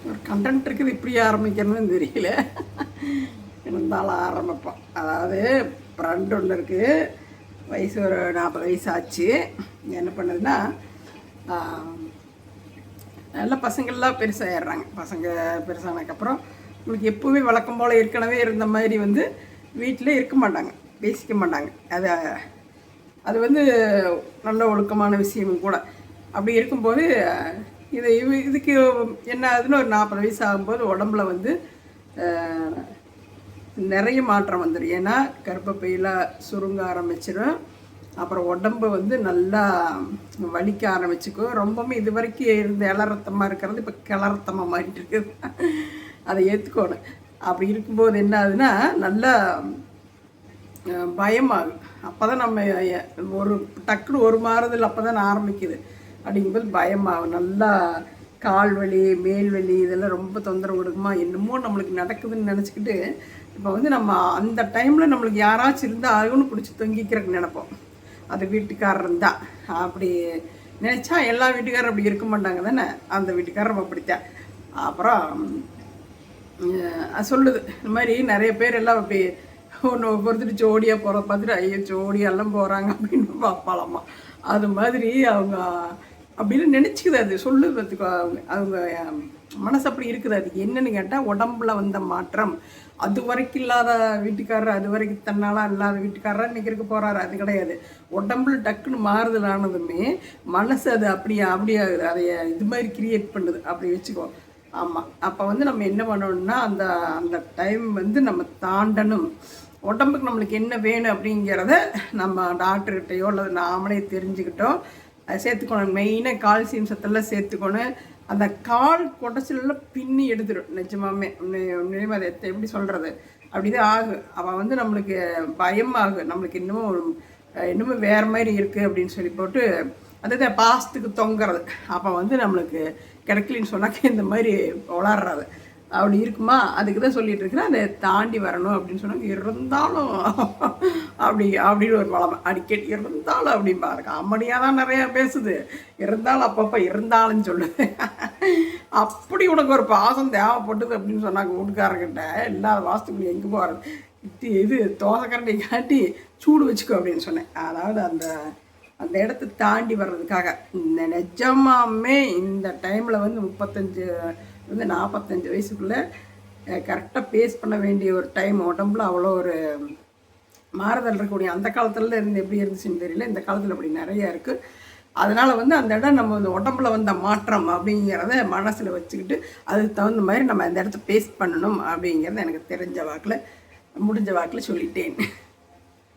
ஒரு கண்டென்ட் இருக்குது, இப்படி ஆரம்பிக்கணும்னு தெரியல. இருந்தாலும் ஆரம்பிப்போம். அதாவது ஃப்ரெண்டு ஒன்று இருக்குது, வயசு ஒரு 40 வயசு ஆச்சு. என்ன பண்ணுதுன்னா, நல்ல பசங்கள்லாம் பெருசாகிடுறாங்க. பசங்க பெருசானதுக்கப்புறம் உங்களுக்கு எப்போவுமே வழக்கம் போல் ஏற்கனவே இருந்த மாதிரி வந்து வீட்டில் இருக்க மாட்டாங்க, பேசிக்க மாட்டாங்க. அது வந்து நல்ல ஒழுக்கமான விஷயமும் கூட. அப்படி இருக்கும்போது இதுக்கு என்ன ஆகுதுன்னு ஒரு 40 வயசு ஆகும்போது உடம்புல வந்து நிறைய மாற்றம் வந்துடும். ஏன்னா கர்ப்பப்பையில் சுருங்க ஆரம்பிச்சிடும். அப்புறம் உடம்பு வந்து நல்லா வலிக்க ஆரம்பிச்சுக்கும். ரொம்பவுமே இது வரைக்கும் இருந்த இளரத்தமாக இருக்கிறது இப்போ கிளரத்தமாக மாறிட்டு இருக்குது. அதை ஏற்றுக்கணும். அப்படி இருக்கும்போது என்ன ஆகுதுன்னா, நல்லா பயமாகும். அப்போ தான் நம்ம ஒரு டக்குன்னு ஒரு மாறுதல் அப்போ தான் ஆரம்பிக்குது. அப்படிங்கும்போது பயமாகும். நல்லா கால் வலி, மேல் வலி இதெல்லாம் ரொம்ப தொந்தரவு கொடுக்குமா, என்னமோ நம்மளுக்கு நடக்குதுன்னு நினச்சிக்கிட்டு இப்போ வந்து நம்ம அந்த டைமில் நம்மளுக்கு யாராச்சும் இருந்தால் அழுகுன்னு பிடிச்சி தொங்கிக்கிறதுக்கு நினைப்போம். அது வீட்டுக்காரர் இருந்தால் அப்படி நினச்சா எல்லா வீட்டுக்காரரும் அப்படி இருக்க மாட்டாங்க தானே. அந்த வீட்டுக்காரர் அப்படித்தான். அப்புறம் சொல்லுது இந்த மாதிரி நிறைய பேர் எல்லாம் அப்படி ஒன்று ஒருத்தர் ஜோடியாக போகிறத பார்த்துட்டு ஐயோ ஜோடியெல்லாம் போகிறாங்க அப்படின்னு பார்ப்பாலாமா. அது மாதிரி அவங்க அப்படின்னு நினச்சிக்குது. அது சொல்லுறதுக்கு அவங்க மனசு அப்படி இருக்குது. அது என்னன்னு கேட்டால் உடம்புல வந்த மாற்றம். அது வரைக்கும் இல்லாத வீட்டுக்காரர், அது வரைக்கும் தன்னால இல்லாத வீட்டுக்காரராக இன்றைக்கி இருக்க போகிறாரு, அது கிடையாது. உடம்புல டக்குன்னு மாறுதல் ஆனதுமே மனசு அது அப்படியே ஆகுது. அதை இது மாதிரி கிரியேட் பண்ணுது, அப்படி வச்சுக்கோ. ஆமாம். அப்போ வந்து நம்ம என்ன பண்ணணும்னா, அந்த அந்த டைம் வந்து நம்ம தாண்டணும். உடம்புக்கு நம்மளுக்கு என்ன வேணும் அப்படிங்கிறத நம்ம டாக்டர்கிட்டையோ அல்லது நாமளே தெரிஞ்சுக்கிட்டோம். அதை சேர்த்துக்கணும். மெயினாக கால்சியம் சத்தெல்லாம் சேர்த்துக்கணும். அந்த கால் குடச்சலாம் பின்னி எடுத்துடும். நிஜமாமே உண்மையுமே அதை எப்படி சொல்கிறது, அப்படிதான் ஆகும். அவள் வந்து நம்மளுக்கு பயமாகும். நம்மளுக்கு இன்னமும் வேறு மாதிரி இருக்குது அப்படின்னு சொல்லி போட்டு அதுதான் பாசத்துக்கு தொங்குறது. அப்போ வந்து நம்மளுக்கு கிடைக்கலின்னு சொன்னாக்க இந்த மாதிரி விளாட்றது அப்படி இருக்குமா. அதுக்கு தான் சொல்லிகிட்டு இருக்கிறேன், அதை தாண்டி வரணும் அப்படின்னு சொன்னாங்க. இருந்தாலும் அப்படின்னு ஒரு பழமை அடிக்கடி இருந்தாலும் அப்படின்பா இருக்கு. அம்மடியாக தான் நிறையா பேசுது. இருந்தாலும் அப்பப்போ இருந்தாலும் சொல்லுது. அப்படி உனக்கு ஒரு பாசம் தேவைப்பட்டது அப்படின்னு சொன்னாங்க வீட்டுக்காரர்கிட்ட. இல்லாத வாசத்துக்குள்ளே எங்கே போகிறது, இது தோசைக்கரண்டி காட்டி சூடு வச்சுக்கோ அப்படின்னு சொன்னேன். அதாவது அந்த இடத்த தாண்டி வர்றதுக்காக. இந்த நிஜமாமே இந்த டைமில் வந்து 45 வயசுக்குள்ளே கரெக்டாக பேஸ் பண்ண வேண்டிய ஒரு டைம். உடம்புல அவ்வளோ ஒரு மாறுதல் இருக்கக்கூடிய. அந்த காலத்தில் இருந்து எப்படி இருந்துச்சுன்னு தெரியல, இந்த காலத்தில் அப்படி நிறையா இருக்குது. அதனால் வந்து அந்த இடம் நம்ம இந்த உடம்புல வந்த மாற்றம் அப்படிங்கிறத மனசில் வச்சுக்கிட்டு அதுக்கு தகுந்த மாதிரி நம்ம அந்த இடத்த பேஸ் பண்ணணும் அப்படிங்கிறத எனக்கு தெரிஞ்ச வாக்கில் முடிஞ்ச வாக்கில் சொல்லிட்டேன்.